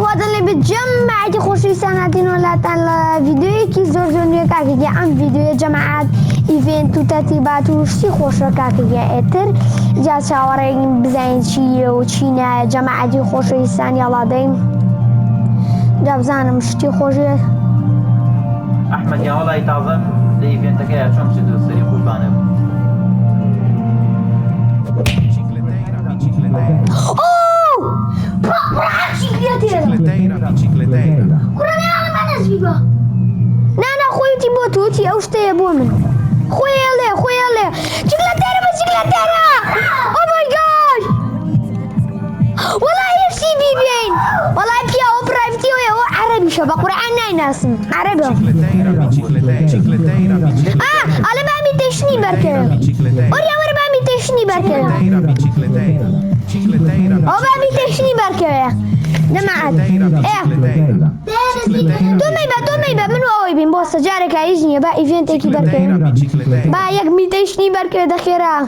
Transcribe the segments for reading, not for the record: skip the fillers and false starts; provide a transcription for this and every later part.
خواتن اللي بتجمع خوشي سنتين ولا تان فيديو كي زوجوني كاكي عن فيديو جماعات ايفنت وترتيبات وشتي خوش كاكي اتر جا شاورين بزين شي وشينا جماعتي خوشي سان يلا دين جا بزانم شتي خوشي احمد يا والله يتعظم الايفنت كاي شلون تدرس سري قربانه Bicicleteira. Nana, خويتي بوتوتي او شتي بومن خويا لي بسيكلاتيرا او ماي جاد والله يفسي بيبين والله بيا او برايفتي او عربي شباب قرآن ناس عربي على ما تشني بركه اوريا ورا ما تشني بركه او ما تشني بركه جماعة تومي منو اوي بين بوسه جارك عايزني بقى ايفنت اكي بركه بقى يك ميتشني بركه دخيرة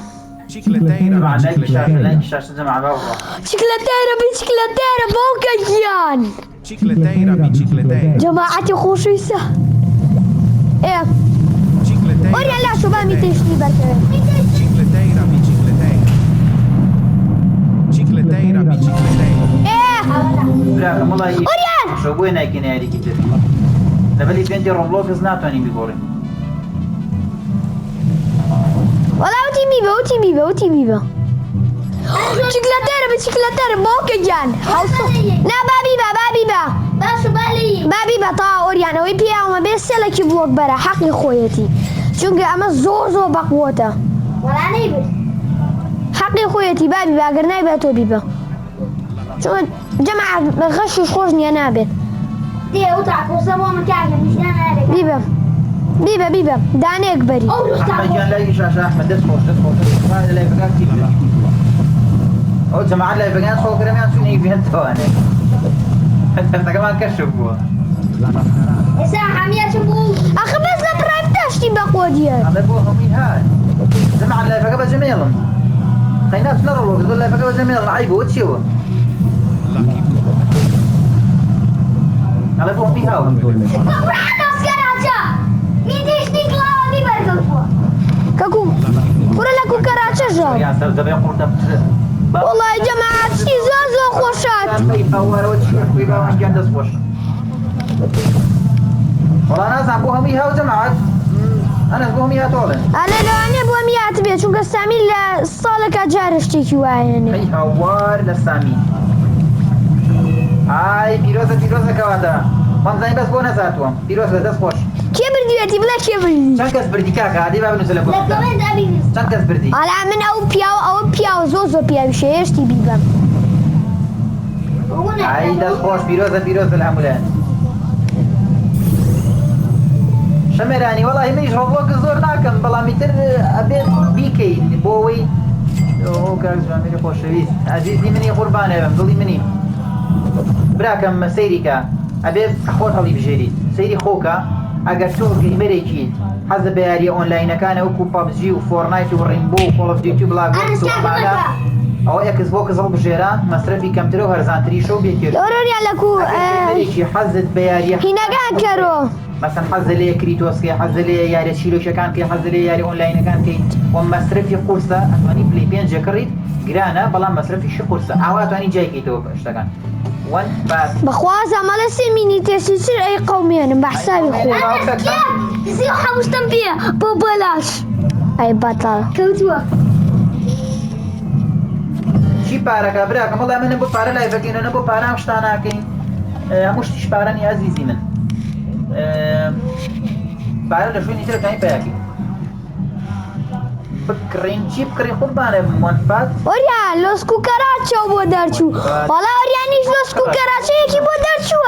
بيتشكلاتيرا بوكجيان جماعتي خوشيسة ايه اوريا لا شو بقى ميتشني بركه لا والله اوريان شو بوينا كناري كتير نبلي فين دي روبلوكس ناتوني بيقولي والله اوتي ميبا بيتشكلاتيرا بوكجيان نا بابيبا طا اوريان اوي بيا وما بيسلا كي بلوك برا حقي خويتي چونكي اما زور بقوته ولا نيبل حقي خويتي بابيبا قرناي باتو بيبا شو جماعة غشش خوشني أنا بيت دي وطعك وسموه مكاكل مش أنا بيبا داني أكبري أحمد جان لا يشاشة أحمد دسخوش هذا لا يبقى كتير أو جماعة لا يبقى نسخوش كرمي أنسوني بيهنتواني أنت كمان كشفوه ساعة حمية شبوه أخي بس لا برايفتاش تي بقوة ديال هذا بوهم هاي جماعة لا يبقى بجميلهم خيناش نرلو يقول لا يبقى بجميلهم عيبه وتشيوه على فوق فيها كاكو كورا لكو كراتشا والله يا جماعة شي زازو خوشات والله ناس عم بوهم فيها وجماعات أنا بوهم فيها طولا أنا بوهم فيها تبيع شو قسامي الصالة كجارش تيكي وايني هي هوار للسامي هاي بيروزة كواتا من زين بس بونا ساتوام بيروزة دس خوش كيف بردي بلا كيف بردي چند کس بردی کاکا هادی بابا نزل لكم چند کس بردی على من أو بياو زوزو بياو شيشتي بيبا هاي دس خوش بيروزة الحمولان شمراني والله منيش روبلوك زور ناكم بلا متر أبيت بيكي بوي او كاكس باميري خوش شويس عزيزي مني قربانه بمضلي مني براكم سيريكا أبيت أخوات هذي بجريد سيري خوكا أجر شو جيمريكي حسب بياري أونلاين كان أوكو بابجي وفورنايت ورينبو وكول أوف ديوتي بلاك ومعنا أو إكس بوكس ضرب بجيران مصرفي كم تلو هرزان تري شو بيكير دوروني على كو جيمريكي حزت بياري هنا كان كرو مثلا حز لي كريتوس كي حز لي ياري شيلو شكان كي حز لي ياري أونلاين كان كي ومصرفي قرصة أتمنى بلاي بين جكريت جرانا بلا مصرفي شو قرصة عوات أني جاي كي توب اشتغل وان باس بخوازة ما لسميني تسيسر أي قومين بحسابي خوي يصير حوش تنبيه ببلاش أي بطل كوتوا شي بارك براك والله من نبو بارا لا يفكين نبو بارا مش تاناكين هموش تش باراني عزيزي من بارا لشوي نترك كاين باكي بكرين شي بكرين قربانه منفات أوريا لوس كوكراتشو بودرشو والله أوريا نيش لوس كوكراتشو يكي بودرشو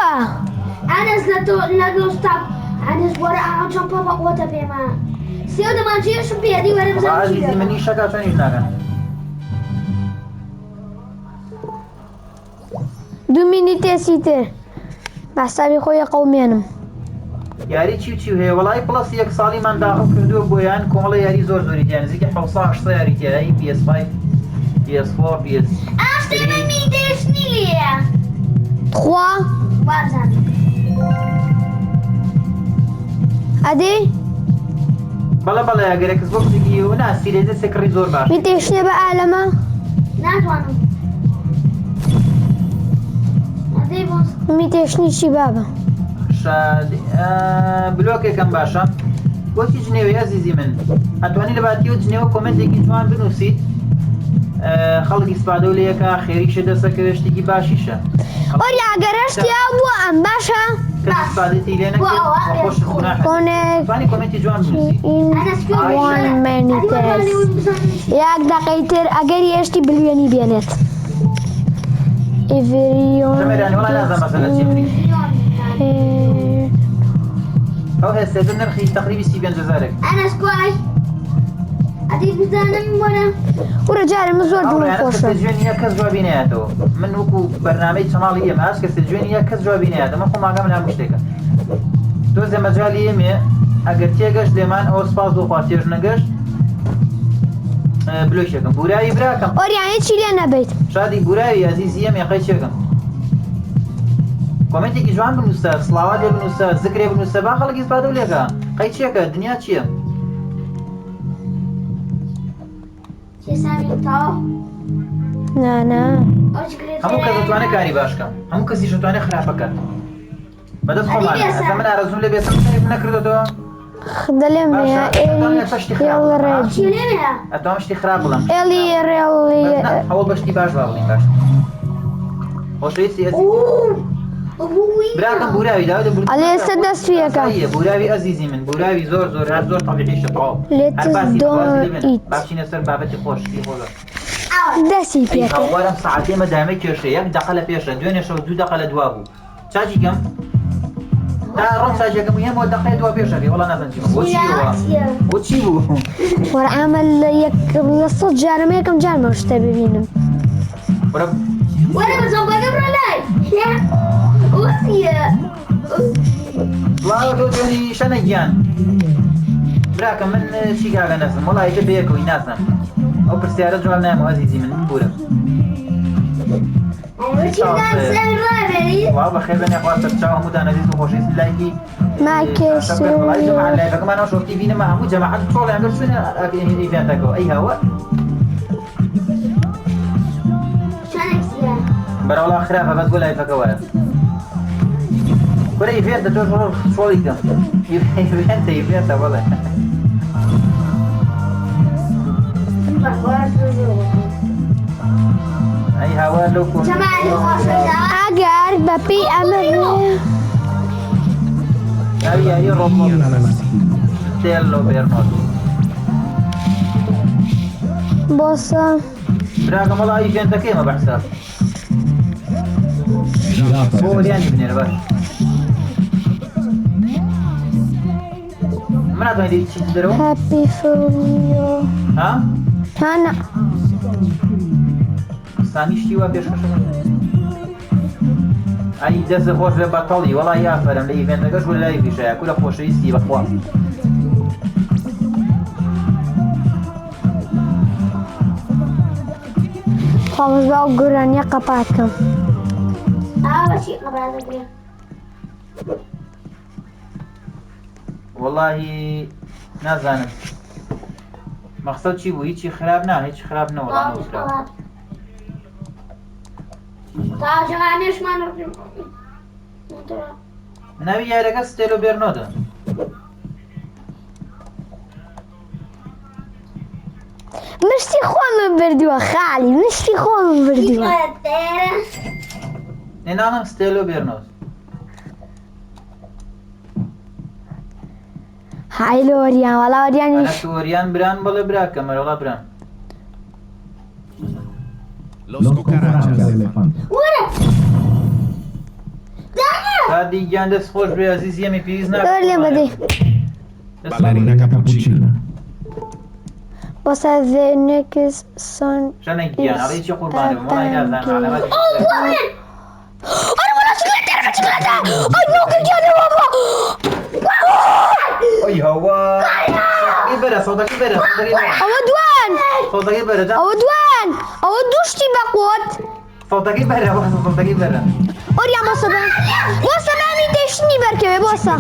أنا زلتو ستاب أنا زورا أنا جنبا بقوة بيما سيودا ما نجي شو بيدي ولا بزاف عزيزي مني شكا شو نيشناكن دومينيتي سيتر بحسابي خويا قومينم یاری چی هەیە وڵای پڵس یەک ساڵی من داخل کردووە بۆیان کۆمەڵە یاری زۆر زۆری دییان نزیکە 700 یاری تێدایی PS5 PS4 PS3 3 وازاني ئەدی بەڵێ بەڵێ ئەگەر ئەکسبۆکسێکی و ناسی لێ دەستێک کڕی زۆر باش من تێشتێ بە ئالەمە ناتوانم ئەدەی بۆس می تێشتنی چی بابە بلۆکێکم باشە بۆچی جنێوی ئەزیزی من ئەتوانی لە باتیەوە جنێوە کۆمنتێکی جوان بنووسیت خەڵکی سپادە و لەیەکە خێریشە دەسەکەوێ شتێکی باشیشە ئۆری ئەگەرەشتیا بووە ئەم باشە کەس سپادەتی لێ نەکرد خۆش گوناح کۆنێک توانی کۆمنتی جوان بنووسی وان مینیتس یاک دقەی تر ئەگەری هێشتی بلیێنی بێنێت ژەمێرانی وەڵای نازانم مەسەلە چی بکەین ئەو هێستێتە نرخی تقریبی 35,000 أنا سكواش أدي بزانم ولا وەرە جارێ من زۆر دڵم ئەوڕێنە خۆشە جوێنیە کەس جوابی نایەتەوە من وەکو بەرنامەی چەناڵی ئێمە هەست کەسە جوێنیە کەس جوابی نایەتە من خۆماگەم لە هەموو شتێکە دۆزێ مەجالی ئێمێ ئەگەر تێگەشت لێمان ئەوە سپاس بۆخوا تێژ نەگەشت بلۆشێکم بوراوی براکەم ئۆریان هیچی لێ نەبێت شادی بوراوی ئەزیزی ئەمێ قەیچێکم کۆمنتێکی جوان بنووسە سڵاوات لێ بنووسە زکرێ بنووسە با خەڵکی سپادە و لێکە قەیچێکە دنیا چییە شي سامي تاو نانا أو شكرا هەموو کەس دەتوانێت کاری باشکە هەموو کەسیش دەتوانێت خراپەکەت بەدەست خۆمان ئەگە من ئارەزوم لێ بێتم نەکردەوە دەڵێم ڕێ شي ليها ئەتوانم شتی خراپ بڵم ئێلی ڕێڵی ئەوڵ بەشتی باش با بڵین باش خۆشەویستی ئەزیز أوه أبوي براکەم بوراوی داوای ئەلێ ئێستا دەستویەکە بوراوی ئەزیزی من بوراوی زۆر زۆر هەر زۆر تەبیعیشە تەواو Let us don't eat. باشینە سەر بابەتی خۆشکی خۆزە دەسی پێکە هەوارم سەعاتێ مەدامەی کێشە یەک دەقە لە پێشە دوێنێ شەو 2 دقە لە دوا بوو چاچی کەم تا ڕۆژ چاچێکم هێمەوە دقەی دوا پێشەکەی وەڵا نازانم بۆ چی بوو وەرە ئەمە لە 100 جارم یەکەم جارمە شتە ببینم وأنا بزوق قبل لاي يا وصية وڵاوە تۆ دوێنی شەنە گیان براکەم من چیکاگە نەزم وڵی دە بەیەکەوەی نازانم ئەو پرسیارە جواب نایەمەوە ئەزیزی من بورم وا بەخێر بنێ خواستە چاو هەمووتان ئەزیز و خۆشەویست لایکی لایڤەکەمانەوە شۆکی بینەمە هەموو جەماعەت چۆڵیان گەر چونە ئیڤێنتەکەەوە ئەی هەوە بەرەوڵا خراپە بەس بۆ لایڤەکە وەرە وەرە ئیڤێنتە تۆ شۆڵی کەم ئیڤێنتە بەڵێ ئەی هاوە لەو ئەگەر بەپی ئەمە ناوی یاری ڕۆمۆ تێلۆ بێرنۆت بۆسە براکەم وەڵا ئیڤێنتەکەیمە بەحساب بۆ وەریانی بنێرە باش من ناتوانیت چیت دەرەوە هەپی فۆلیۆ ها هانە سامی شتی وا پێشکەشە ئەی دەستە خۆش لە بەتەڵی وەڵا یافەرم لە ئیڤێنتەکەش وە لای پیشەیە کو لە خۆشەویستی بەخوا خۆمەزبا و گورانیە قەپاتکەم وەڵاهی نازانم مەقسەد چی بوو هیچی خراپ نا هیچ خراپ نەوەڵا نەوتراوە ناوی یارەکە ستێلۆ بێرنۆدە مشتی خۆمم بردووە خاڵی مشتی خۆمم بردووە نێناڵم ستێلۆ بێرنۆز های لۆریان وەڵا وەریانیش وەریان بران بەڵێ براکە مەرەوڵا بران Los cucarachas de elefante. کادی گیان دەست خۆش بێ ئەزیز ئێمە پێویست دۆر لێم بەدەی Ballerina capuchina. بۆسە the next song شەنە گیان ئەڵێ چی قوربانێ بم وڵای نازانم عەلەمەتی ئەی هەوا سەودەکەی بەرە سەودەکەی بەرە ئەوە دوان سەودەکەی بەرە ئەوە دوان ئەوە دوشتی بەقوت سەودەکەی بەرە سەودەکەی بەرە أوريا بوسا ما ميتشني بركبي بوسا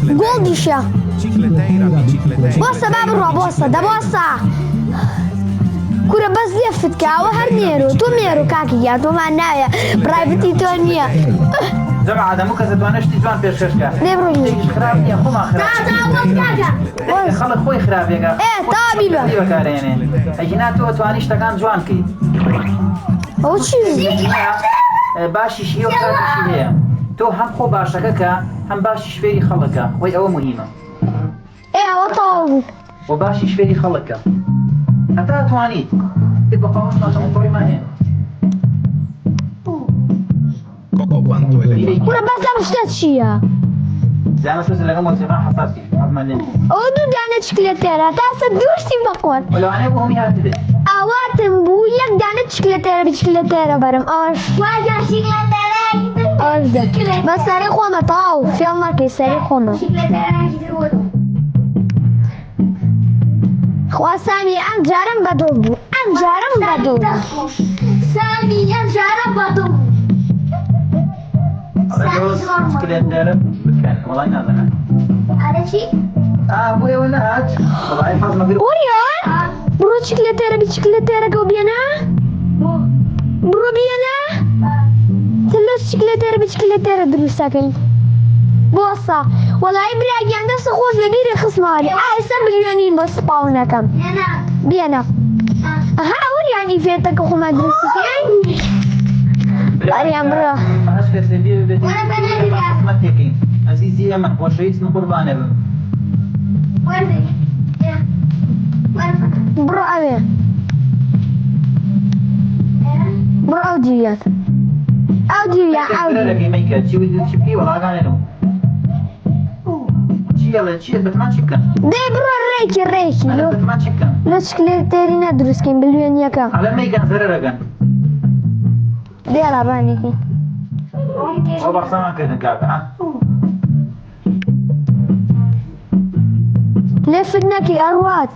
جولديشا بوسا باب الروا بوسا ده بوسا كورة بس لفت كاو هر ميرو تو ميرو كاكي يا تو ما نايا برايفتي تونيا جماعة هذا مو كذا وانا شتي جوان بيش كشكا نبرو ايش خراب يا خو ما خراب خلق خوي خراب يا ايه طابيبا ايوه كاريني اجينا تو تواني اشتغان جوان كي او شي باشي شي وخراب شي هي تو هم خو باشكا هم باشي شفيري خلقا وي او مهمة ايه او طاوي وباشي شفيري خلقا حتى تواني تبقى قوس ما تنطري ما هي كورة بس لمشتت شيا زي ما سوز لقى موسيقى حساسي أضمن اودو دانا شكلتيرا تاسا دوشتي بقوات ولو أنا أبوهم يهاتي اواتم بويك دانا شكلتيرا برم اوش واجه شكلتها اوش ده بس ساري خوما طاو في عمرك ساري خوما شكلتها كده خوا سامي ام جارم بدو سامي أم جارب بدو مشكلة دارب بكان والله نازل هذا شيء أبوي ولا هات والله يحفظ ما بيروح اوريان برو شكلتيرا كوبيانا برو بيانا تلو شكلتيرا دروساكي بوصا والله إبراهيم عندك سخوف لدير خصماري أحسن مليونين بس باونا كم أنا بينا أها أوريان إفيتك أخو مدرستي أريان برو أشكر سبيل بدي وأنا بنادي ما تيكين عزيزي يا من وشيت نقربان ابن وين برو أبي برو أوديات أودي لك ميكا شو بدي تشبكي ولا قاعد يلا تشيل بتمان شكا دي برو الريكي أنا لو بتمان شكا لو شكلتيري ندرس كين باليونيا كم على ميكا زررقا دي على بانيكي هو بحصان كده كاكا لفتناكي أروات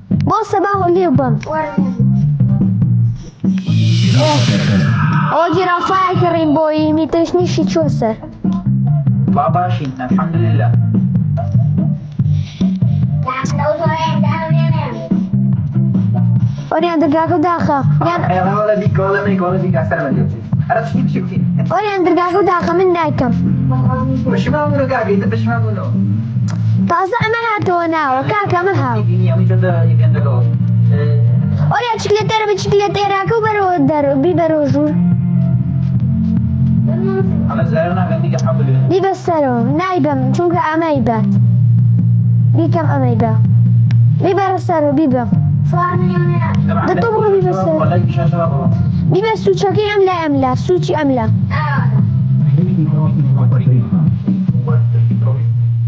بوسا باهو ليبم أوجي رفاعي كريم بوي ميتشني شي تشوسر باباشين الحمد لله أوريان درقاكو داخا يا ولا بيك ولا ميك ولا بيك أحسن ما تجيبش عرفت شو بشوفين أوريان درقاكو داخا من نايكم مش ما أقوله قاعد إذا مش ما أقوله تاسع مهاتو ناو كاكا مهاو يجيني أمي جدا يبين دكتور أوريان شكلتيرا كو برو درو بي برو جور أنا زارنا عندي حبل بي بسرو نايبم چونك أمايبات بي كم أمايبا بي برسرو بي بم ده طبعا بي بسرو ولا شاشة بي بس سوچاكي أملا سوچي أملا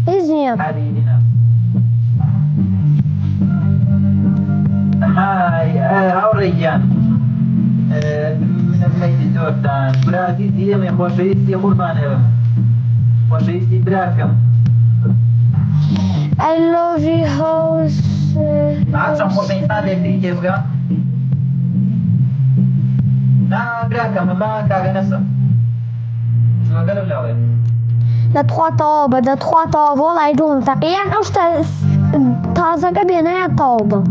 إزيام هاي هاوريان من الميت الدورتان براتي ديما خوشيستي قربان خوشيستي براكم I love you house عاد سمو بينان لك كيف قا لا براكم ما كاغا نسا شو قالوا لا ده trois طابة والله يدوم تقيان أوش تازة قبينا طابة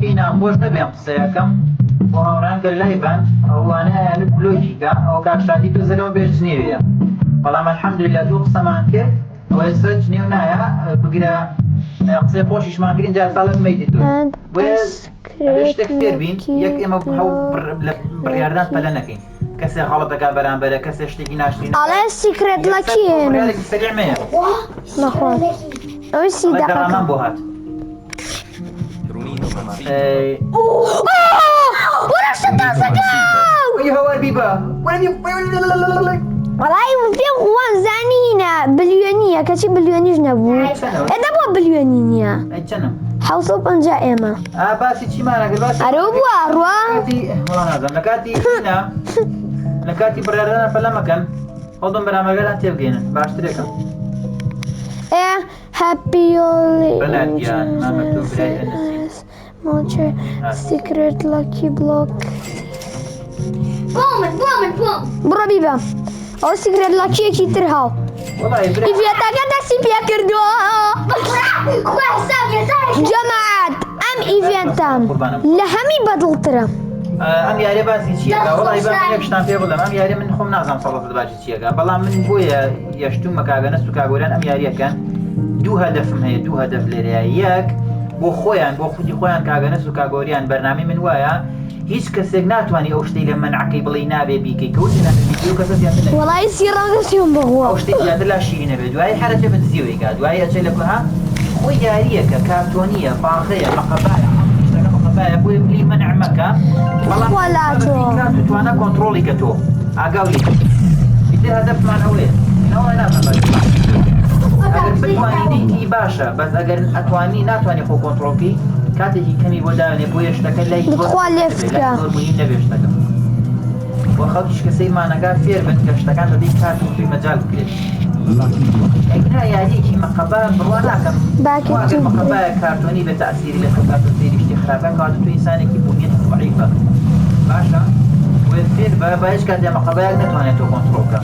فينا مش نبي قصيكم وهوران كلايبان هو أنا لوجيكا أو كاك شادي تزلوا بيرسنيريا والله الحمد لله دوق سمان كيف ويسرج نيونايا بقرا قصي خوشش ما قرين جال طالب ميتتو ويز ليش تكثير بين يك إما بحو برياردان فلنكين كسي غلطك برانبرا كسي اشتكي ناشتين على السكرت لكين وريالك السريع مية نخوان أوشي الله دقيقة كرامان بوهات ورش تاسكاو ايه هو البيبا والله في خوان زانينا بليونية كشي بليوني جنبو إذا بو بليونية اي كنم حوصو بنجا إما باسي چی مانا باسي أروبوا أروا كاتي والله نازم لكاتي فينا لە کاتی بڕێدانە پەلە مەکەن هەڵدۆم بەرنامەکەتان تێبگەێنن باشترێکە ايه هابي بەلاتیان مامەکتوب برای ئەنەسی مونچه سیکرت لاکی بلوک بڕۆ بیبە ئەو سیکرت لاکیەکی تر هاو وڵی برای ئیڤێتەکە دەستی پێ کردووە جەماعەت ئەم ئیڤێنتەم لە هەمی بەدڵترە ئەم یارێ باسی چیەکە وڵی با من یەکشتان پێ بڵێم ئەم یارێ من خۆم نازانم سەڵەت باسی چیەکە بەڵام من بۆیە یەشتومە کاگەنەست و کاگۆریان ئەم یاریەکەن دوو هەدەفم هەیە دوو هەدەف لێرەیە یەک بۆ خۆیان بۆ خودی خۆیان کاگەنەست و کاگۆریان بەرنامەی من وایە هیچ کەسێک ناتوانانی ئەو شتەی لە منعەکەی بڵێ نابێ بیکەی کەوتی نابێ و کەسە زیاتر نەبێت. وەڵی سیڕەم دەستیوم بەغووە ئەو شتێک زیاتر لا شیرین نەبێت دوای حرەکە بە دزیەوەیکا دوای ئەچێ لە کوها خۆی یاریەکە کارتۆنیە باخەیە مەقەبایە شتەکە مەقەبایە بۆیە بلی منع مەکە بەڵام توانە کۆنتڕۆڵی کە تۆ ئاگاو لێ ئیتر هەدەفمان ئەوەیە نەوە نازانم ئەگەر بتوانینیتی باشە بەس ئەگەر ئەتوانی ناتوانێت خۆ کۆنتڕۆڵکەی کاتێکی کەمی بۆ داوێنێ بۆ یەشتەکە لای بخوا لێ بکە زۆرمونی نەبێ شتەکە بۆ خەڵکیش کەسەی مانەکە فێر بن کە شتەکان بەبێ کات و توی مەجال بکرێت ئەگنا یاریەکی مەقەبە بڕوا ناکەم ئەگەر مەقەبایە کارتۆنی بێت تەئسیری لە کات و سەیری شتی خراپە کات و توی ئینسانێکی بوونیەت ضعیفە باشە وێ فێر بە با هیچ کاتێ مەقەبەیەک نەتوانێت تۆ کۆنتڕۆڵ بکە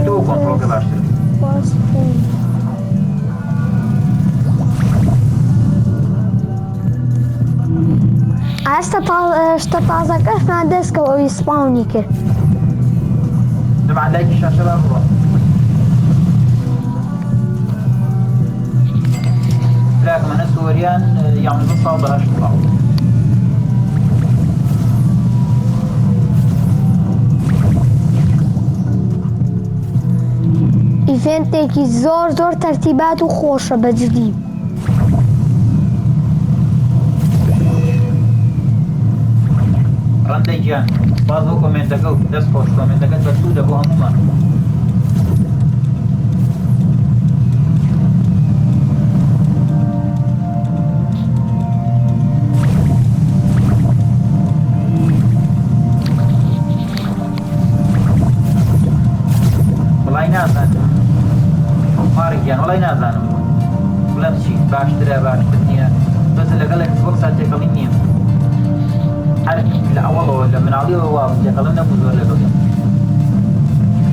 تۆ کۆنتڕۆڵکە باشتر ئاستا شتە تازەکەشمان دەستکەوە ئەوی سپاونی کرد طبعا لایکی شاشە با بڕۆ براکمەنە سووەریان یانزە ساڵ بەهەشت ساڵ ئیڤێنتێکی زۆر زۆر تەرتیبات و خۆشە بەجددی ڕەندەی گیان باز بۆ کۆمنتەکە و دەست خۆش کۆمنتەکەت بەسوودە بۆ هەمومان وڵای نازانم مارگیان وڵای نازانم بڵێم چی باشترە باشتر نییە بەس لەگەڵێک وەک سات تێکەڵی نییە هەر لە ئەوەڵەوە لە مناڵیەوە وا تێکەڵم نەبوو زۆر لەگەڵ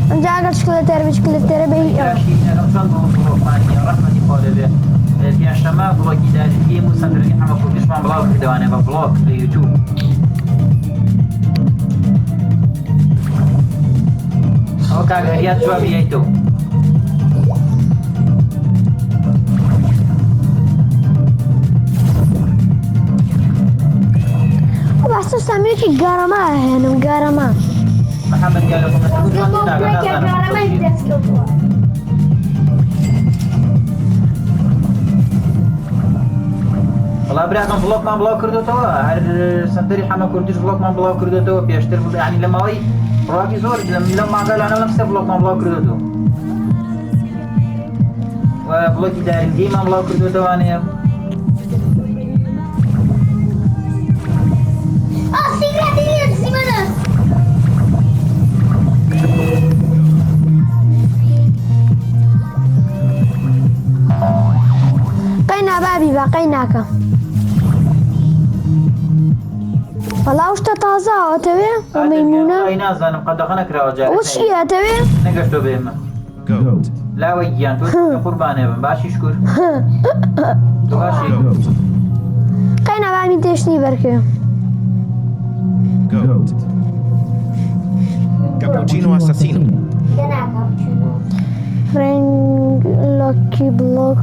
ئەمجا ئەگەر شکلەتێرە بێ شکلەتێرە بێ چەند بڵۆکمانیە ڕەحمەتی خۆ دەبێ پێنجشەمە بڵۆکی داریم و سەندرنی هەمە کوردیشمان بڵاو کردوانێ بە بڵۆک لە یوتیوب ئەوە کاگەریات جوابی هەیتەوە بەستە سەمیەکی گەرەما هێنم گەرەما محەممەد یا لە کۆمنتەکە جوانی ناگە نازانم وڵا براکەم بڵۆکمان بڵاو کردوتەوە هەر سەندەری حەمە کوردیش بڵۆکمان بڵاو کردوتەوە پێشتر ینی لە ماوەی ڕاکی زۆر لەم ماگەلانە لەم سێ بڵۆکمان بڵاو کردوتەوە و بڵۆکی دارنگیمان بڵاو کردوتەوانەیە قەینا بابی باقەی ناکەم بەڵاو شتە تازاوەتەوێ بۆ مەیمونە ئەی نازانم قەدەخە نەکراوە جارێ ئەو چی هاتەوێ نەگەشتۆ بێمە Goat. لاوەی گیان تۆ قوربانێ بم باشی شکر تۆ باشی Goat. قەینا بامی تێشتنی بەرکێ Goat. Cappuccino assassino. فرنگ لاکی بلوک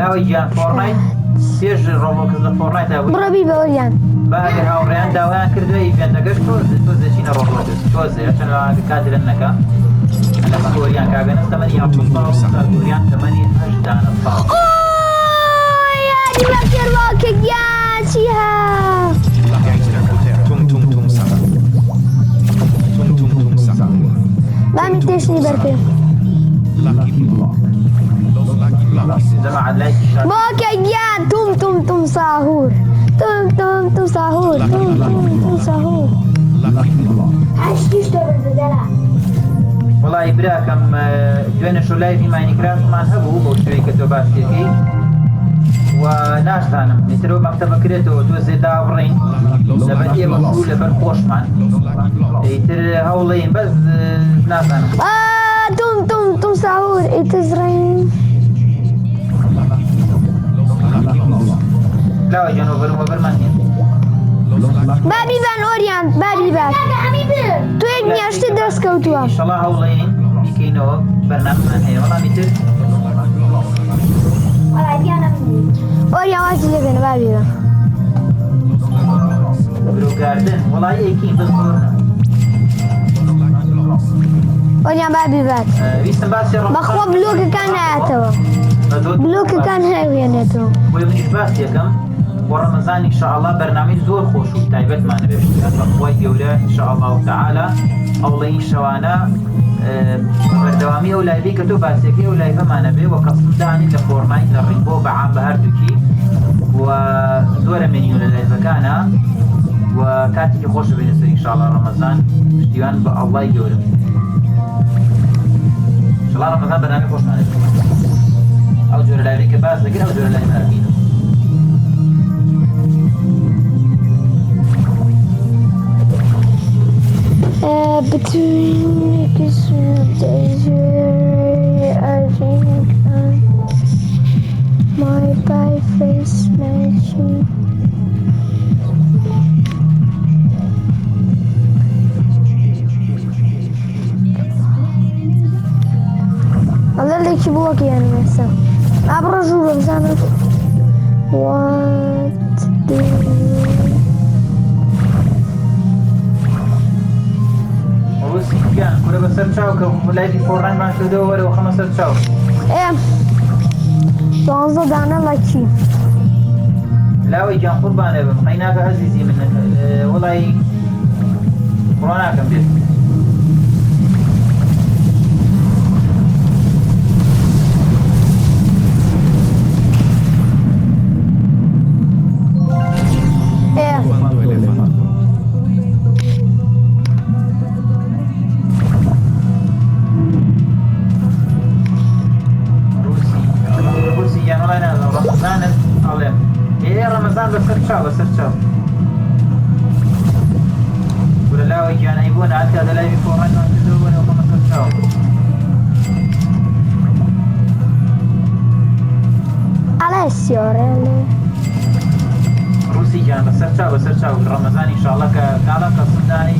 لاوەی گیان فۆرنایت پێش ڕۆڵۆکەس لە فۆرنایت بڕۆ بی بەوریان باگەر هاوڕێیان داوایان کردووە ئیڤێنتەکەش تۆ دەچینە ڕۆڵۆکەس تۆزێ چەند کاترن نەکە لە مەگۆریان کاگەنەس تەمەنی هەڵگوریان تەمەنی هەشدانە ساڵ یادی بەکرد واکە گیان چی ها Gangster Hotel. Tum tum tum sara. Tum tum tum sara. بامی تێشتنی بەرکێ Lucky block. Los lucky blocks. جەماعەت لایکی شار باکە گیان توم توم توم ساهور توم توم توم ساهور توم توم توم ساهور عشتيش تبرد دلع والله براكم دوێنێ شۆلایەکی ماینکرافتمان هەبوو بۆ شوەیە کە تۆ باسیەکەی و ناشزانم ئێترەوە مەکتەبە کرێتەوە تۆ زێدا بڕین لەبەر ئێمە و لەبەر خۆشمان ئیتر هەوڵەین بەس نازانم توم ساور اتزرين لاوە جان وەبەرمان نییە بابي بان اوريان بابي بان تو يك نياشتي دست كوتوا ئینشەڵا هەوڵەین بیکەینەوە بەرنامەمان هەیە وەڵامی تر ولا ديانا مني اوريان واجي لبن بابي بان برۆگاردن وڵای ئەیکین بەس زۆرە اوريان بابي بان ویستم باسی بخوا بلوك كان هاتوا بلوك كان هاوينتو بۆی منیش باسی یەکەم بۆ ڕەمەزان ئینشاءالله بەرنامەی زۆر خۆش و تایبەتمانە بێ بەخوای گەورە ئینشاءالله تعالى ئەوڵەی شەوانە بەردەوامی ئەو لایڤی کە تۆ باسیەکەی ئەو لایڤەمانە بێ وە کەسمدانی لە فۆرمای لە ڕینبۆ بەعام بە هەردووکی و زۆرە مێنیو لە لایڤەکانە و کاتێکی خۆشە بێنە سەر ئینشاءالله ڕەمەزان پشتیوان بە ئەڵڵای گەورە ئینشاءالله ڕەمەزان بەرنامەی خۆشمانە بێ ئەو جۆرە لایڤی کە باس دەکەن ئەو جۆرە لایڤ هەربینە between days I think my by face matching هذا اللي يجيبوه يعني مثلا أبرزوا مثلا what do گیان کورە بەسەر چاو کە لایفی فۆڕانمان کردەوە وەرەوە خەمە سەر چاو دوانزە دانە لەکی لاوەی گیان قوربانە بم قەیناکە عەزیزی من وەڵی بڕوا ناکەم بێت Cuando elefante. روسی گیان وڵای نازم ڕەمەزانت ئەڵێم ڕەمەزان بەسەر چاو بەسەر چاو وەرە لاوەی گیانەی بۆ ناتیا لە لایوی فۆڕانمان کردەوە وەرەوە خەمە سەر چاو Alessio really روسی گیان بەسەر چاو ڕەمەزان ئینشاءالله کە کاڵە کەسمدانی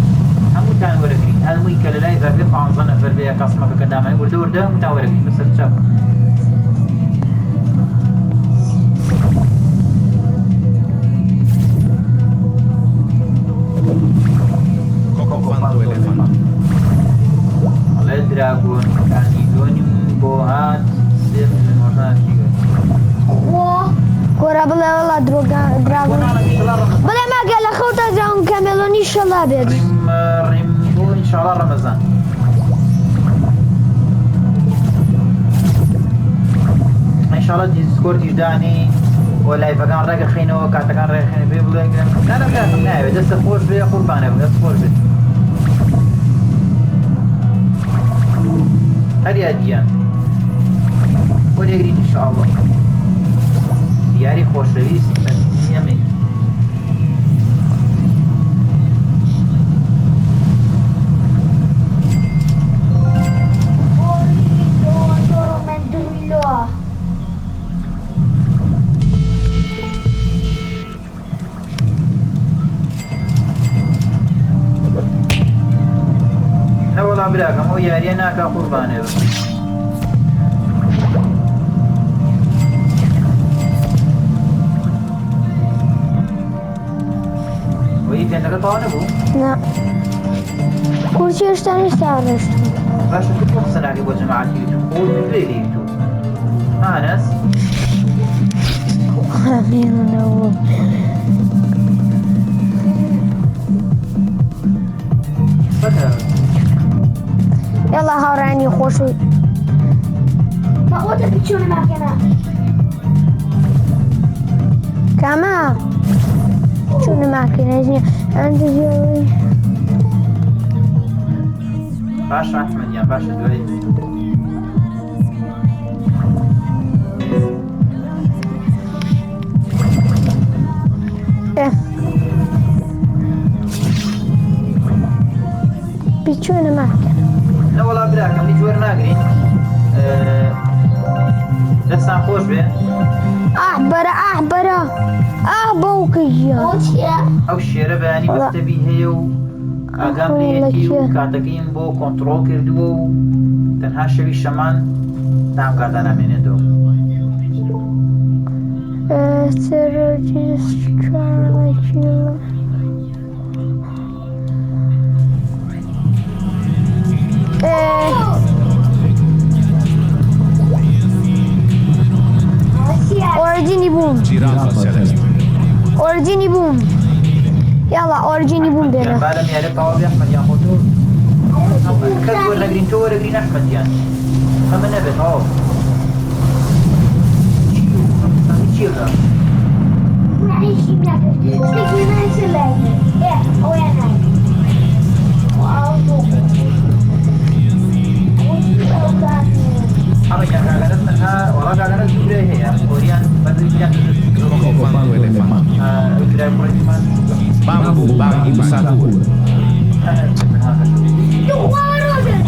هەمووتان وەرەگرین هەمووی کە لە لای زەربێ 15 نەفەر بێ کەسمەکە کە دامای وردە هەمووتان وەرەگرین بەسەر چاو Cuando elefante. ئەڵێ دراگۆن کانیدۆنیم بۆ هات سێ ملیۆن وەردانشی گرت كورا بلا والله دراغون بلا ما قال خوتا دراغون كاملوني شلا بيت ریم بۆ ئینشاءالله ڕەمەزان ئینشاءالله دیسکۆردیش دانی بۆ لایڤەکان ڕێگەخینەوە کاتەکان ڕێخێنە بێ بڵێگرن نانەکاتم ناوێت دەستە خۆش بێ قوربانە بێ دەست خۆش بێت هەر یادیان بۆ لێگرین ئینشاءالله دیاری خۆشەویست ئەمێ نەوەڵا براکەم ئەو یاریە ناکا قوربانێ بم وەی پێنەکە تەوا نەبوو لا كرسي اشتاني استعرشت باشە تو بۆ قسە ناکەی بۆ جەماعەتی یوتیوب خۆت بێ لە یوتیوب ئانەس امين ونور بەتە يلا هوراني خوشي ما قلت بتشوني معك انا كما شو معك نجي عندي جوي باش احمد يا باش دوي بيتشونا معك لا والله براكم لي جوار ناقرين دستان خوش به أحبرة بوكية وچیە؟ او شێرە بەیانی بەستەبی هەیە و ئاگام لێتی و کاتەکەیم بۆ کۆنتڕۆڵ کردووە و تەنها شەوی شەمان تام کاتا نامێنێتەوە أوريجيني بوم Giraffa celeste. أوريجيني بوم يلا أوريجيني بوم بينا بالم يارێ تەواوی ئەحمەد یان خۆ تۆ کەس وەرنەگرین تۆ وەرەگرین ئەحمەد یان ئەمە نەبێت ئەو چیەکە معليش ناكل تلاقي ما يسلك ايه هو انا ئەمە کاگەرە تەنها وەڵا کاگەرە دوورێ هەیە ئۆریان بەدرگیان Comando elefante. کرای کوڕێکمان Bambu bambu sakur. هو راجل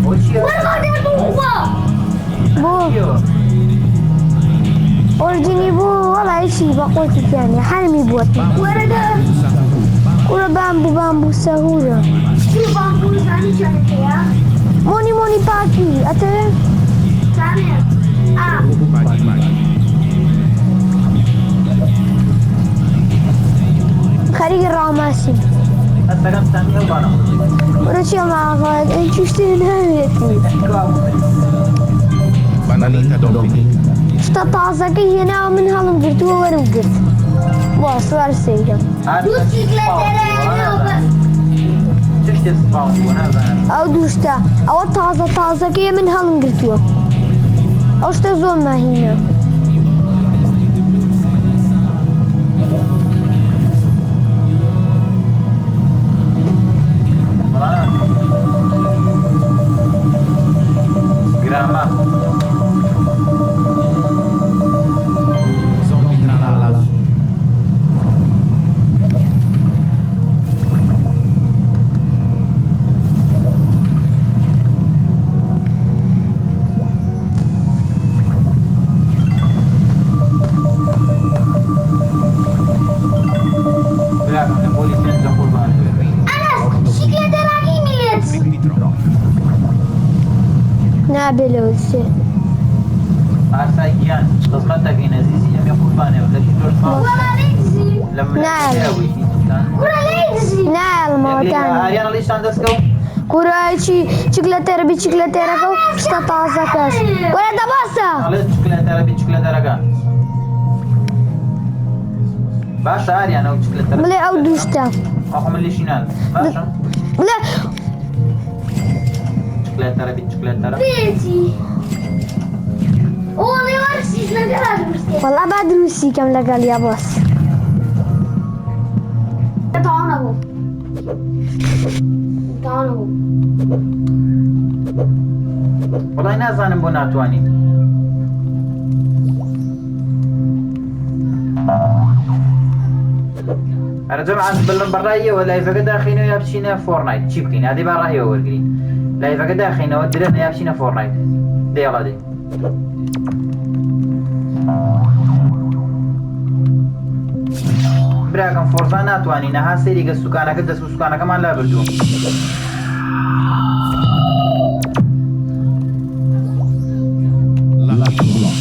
بۆ چیە هو بو أوريجيني بو والله إشي بقولك يعني حرمي بوتي ورده ولا بامبو سهولة شو بامبول ثاني كانت يا موني باكي أتى ثاني Magi magi. خريج الراماسي ئەسەکەم تەنیا بانە ولا شيء ما أخذ أنت اشتري Bananita dominica. اشتطازك هنا من هالم قلت وين قلت واصل السيدة تشتي سباون ونازان أو دوشتا أو طازة كي من هالم قلت أو اشتزون ما هنا گراما Zombie tralala. براكم نقولي سنة قربان أنس شكلة راقي ميت Mitro. نابل وسي عسايان خدمتك عزيزي يا قرباني ولا شي دور صار ولا ليدزي لما نعم. تساوي ولا ليدزي نال موتان هاريان ليش عندسكو كورايشي شكلتير بشكلتير كو اشتطازة كاس ولا دباسة على شوكولاته ربي شوكولاته رقا باش هاريان او شوكولاته بلي أو دوشتا اخو من ليش ينال باشا لا شوكولاته ربي شوكولاته ربي بيتي والله ورسي نقرأ بس والله بعد روسي كم لقال يا بوس تعالوا والله نازانم بۆ ناتوانین ئەرە جەماعەت بەڕاییەوە لایڤەکە داخینەوە یا بچینە فۆرنایت چی بکەین ئادەی با ڕایەوە وەرگین لایڤەکە داخینەوە درێنە یا بچینە فۆرنایت دێڵا دێ براکەم فۆرزا ناتوانین نەها سەیری گە سوکانەکە دەست و سوکانەکەمان لا بردووە Lucky block.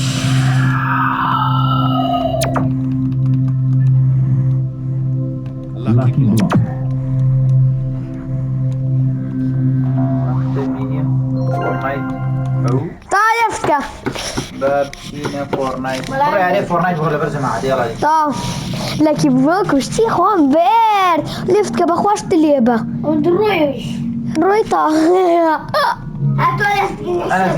Lucky block. فۆرنایت ئەو طايفك بچینە فۆرنایت بڕێ فۆرنایت بۆ لەبەر جەماعەت دێڵا دێ طا لكي بروك وشتي خوان بير لفت كبخواش تليبه ودرويش رويتا هاتوا لي أنا